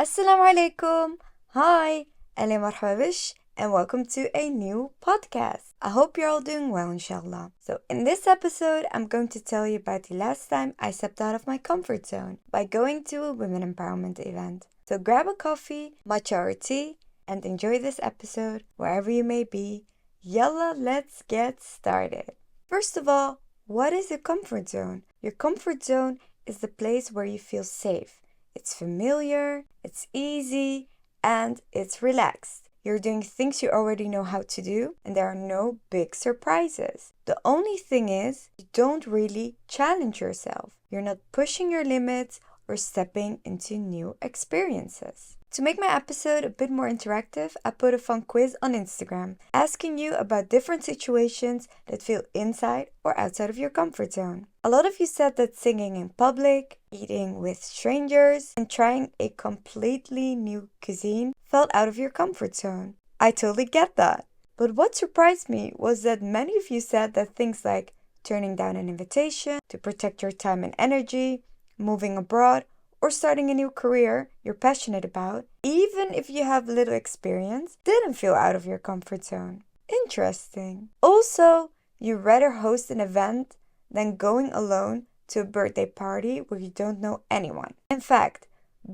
Assalamu alaikum. Hi, Ali marhabish, and welcome to a new podcast. I hope you're all doing well, inshallah. So, in this episode, I'm going to tell you about the last time I stepped out of my comfort zone by going to a women empowerment event. So, grab a coffee, matcha or tea, and enjoy this episode wherever you may be. Yalla, let's get started. First of all, what is a comfort zone? Your comfort zone is the place where you feel safe. It's familiar, it's easy, and it's relaxed. You're doing things you already know how to do, and there are no big surprises. The only thing is, you don't really challenge yourself. You're not pushing your limits or stepping into new experiences. To make my episode a bit more interactive, I put a fun quiz on Instagram, asking you about different situations that feel inside or outside of your comfort zone. A lot of you said that singing in public, eating with strangers, and trying a completely new cuisine felt out of your comfort zone. I totally get that. But what surprised me was that many of you said that things like turning down an invitation to protect your time and energy, moving abroad, or starting a new career you're passionate about, even if you have little experience, didn't feel out of your comfort zone. Interesting. Also, you'd rather host an event than going alone to a birthday party where you don't know anyone. In fact,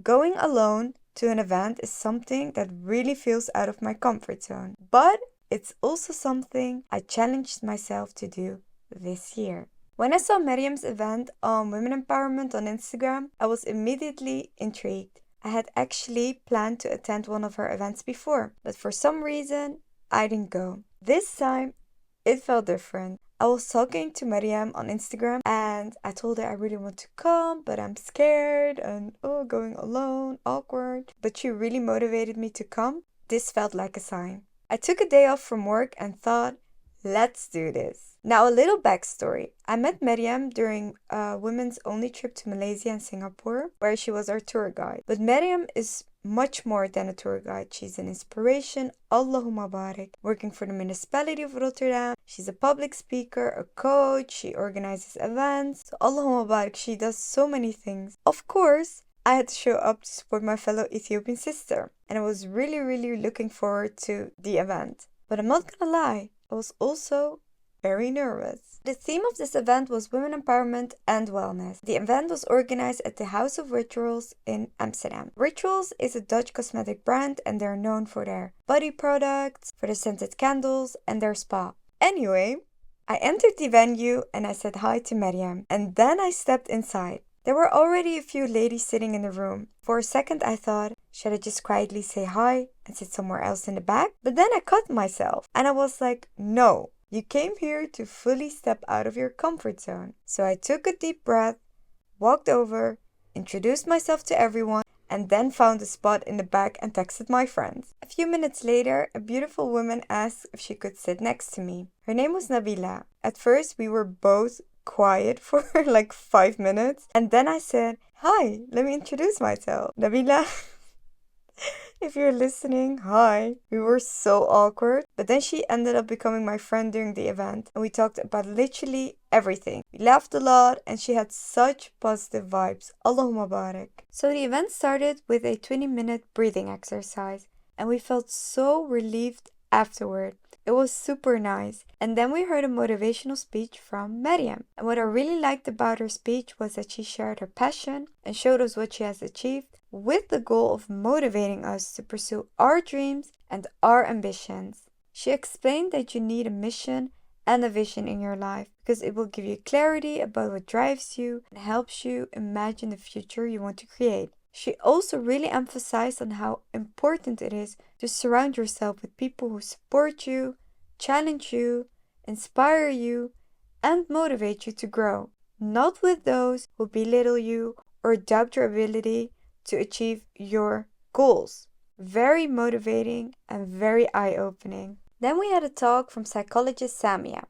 going alone to an event is something that really feels out of my comfort zone. But it's also something I challenged myself to do this year. When I saw Mariam's event on women empowerment on Instagram, I was immediately intrigued. I had actually planned to attend one of her events before, but for some reason, I didn't go. This time, it felt different. I was talking to Mariam on Instagram and I told her I really want to come, but I'm scared and going alone, awkward. But she really motivated me to come. This felt like a sign. I took a day off from work and thought, let's do this. Now, a little backstory. I met Mariam during a women's only trip to Malaysia and Singapore, where she was our tour guide. But Mariam is much more than a tour guide. She's an inspiration, Allahumma barik, working for the municipality of Rotterdam. She's a public speaker, a coach, she organizes events. So Allahumma barik, she does so many things. Of course, I had to show up to support my fellow Ethiopian sister, and I was really looking forward to the event. But I'm not gonna lie, I was also very nervous. The theme of this event was women empowerment and wellness. The event was organized at the House of Rituals in Amsterdam. Rituals is a Dutch cosmetic brand and they're known for their body products, for their scented candles, and their spa. Anyway, I entered the venue and I said hi to Mariam, and then I stepped inside. There were already a few ladies sitting in the room. For a second I thought, should I just quietly say hi and sit somewhere else in the back? But then I caught myself and I was like, no, you came here to fully step out of your comfort zone. So I took a deep breath, walked over, introduced myself to everyone, and then found a spot in the back and texted my friends. A few minutes later, a beautiful woman asked if she could sit next to me. Her name was Nabila. At first, we were both quiet for like 5 minutes, and then I said, hi, let me introduce myself. Nabila, if you're listening, hi. We were so awkward, but then she ended up becoming my friend during the event, and we talked about literally everything. We laughed a lot, and she had such positive vibes. Allahumma barak. So the event started with a 20-minute breathing exercise, and we felt so relieved afterward. It was super nice. And then we heard a motivational speech from Mariam. And what I really liked about her speech was that she shared her passion and showed us what she has achieved with the goal of motivating us to pursue our dreams and our ambitions. She explained that you need a mission and a vision in your life because it will give you clarity about what drives you and helps you imagine the future you want to create. She also really emphasized on how important it is to surround yourself with people who support you, challenge you, inspire you, and motivate you to grow, not with those who belittle you or doubt your ability to achieve your goals. Very motivating and very eye-opening. Then we had a talk from psychologist Samia,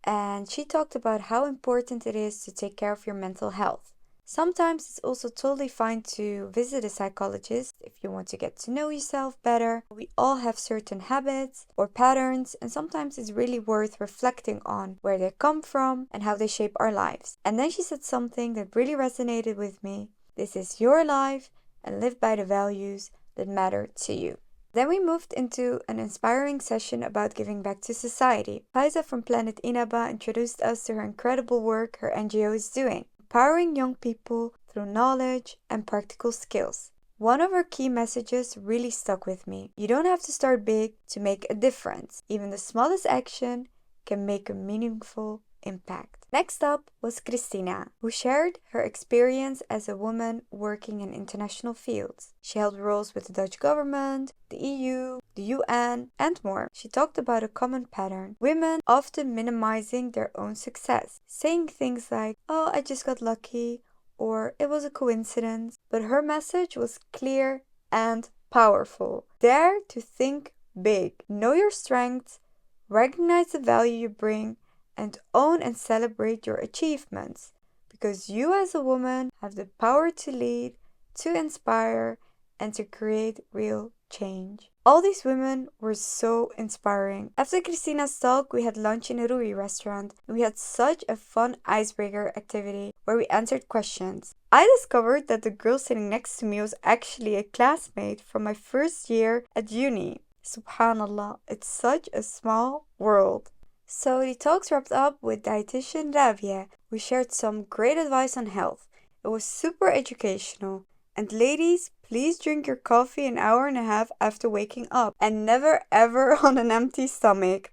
and she talked about how important it is to take care of your mental health. Sometimes it's also totally fine to visit a psychologist if you want to get to know yourself better. We all have certain habits or patterns, and sometimes it's really worth reflecting on where they come from and how they shape our lives. And then she said something that really resonated with me. This is your life and live by the values that matter to you. Then we moved into an inspiring session about giving back to society. Faiza from Planet Inaba introduced us to her incredible work her NGO is doing, empowering young people through knowledge and practical skills. One of her key messages really stuck with me. You don't have to start big to make a difference. Even the smallest action can make a meaningful impact. Next up was Christina, who shared her experience as a woman working in international fields. She held roles with the Dutch government, the EU, the UN, and more. She talked about a common pattern: women often minimizing their own success, saying things like, "Oh, I just got lucky," or "it was a coincidence." But her message was clear and powerful. Dare to think big. Know your strengths, recognize the value you bring, and own and celebrate your achievements, because you as a woman have the power to lead, to inspire, and to create real change. All these women were so inspiring. After Christina's talk, we had lunch in a Rui restaurant, and we had such a fun icebreaker activity where we answered questions. I discovered that the girl sitting next to me was actually a classmate from my first year at uni. Subhanallah, it's such a small world. So the talks wrapped up with dietitian Rabia, who shared some great advice on health. It was super educational. And ladies, please drink your coffee an hour and a half after waking up, and never ever on an empty stomach.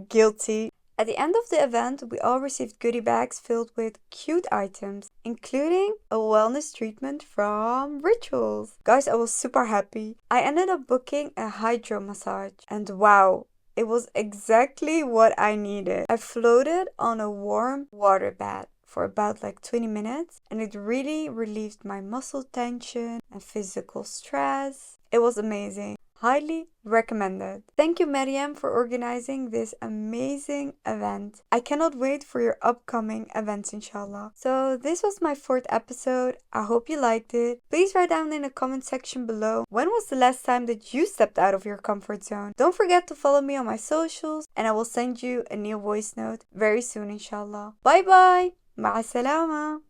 Guilty. At the end of the event, we all received goodie bags filled with cute items, including a wellness treatment from Rituals. Guys, I was super happy. I ended up booking a hydro massage, and wow, it was exactly what I needed. I floated on a warm water bath for about 20 minutes, and it really relieved my muscle tension and physical stress. It was amazing. Highly recommended. Thank you, Mariam, for organizing this amazing event. I cannot wait for your upcoming events, inshallah. So this was my 4th episode. I hope you liked it. Please write down in the comment section below, when was the last time that you stepped out of your comfort zone? Don't forget to follow me on my socials, and I will send you a new voice note very soon, inshallah. Bye bye. Ma'a salama.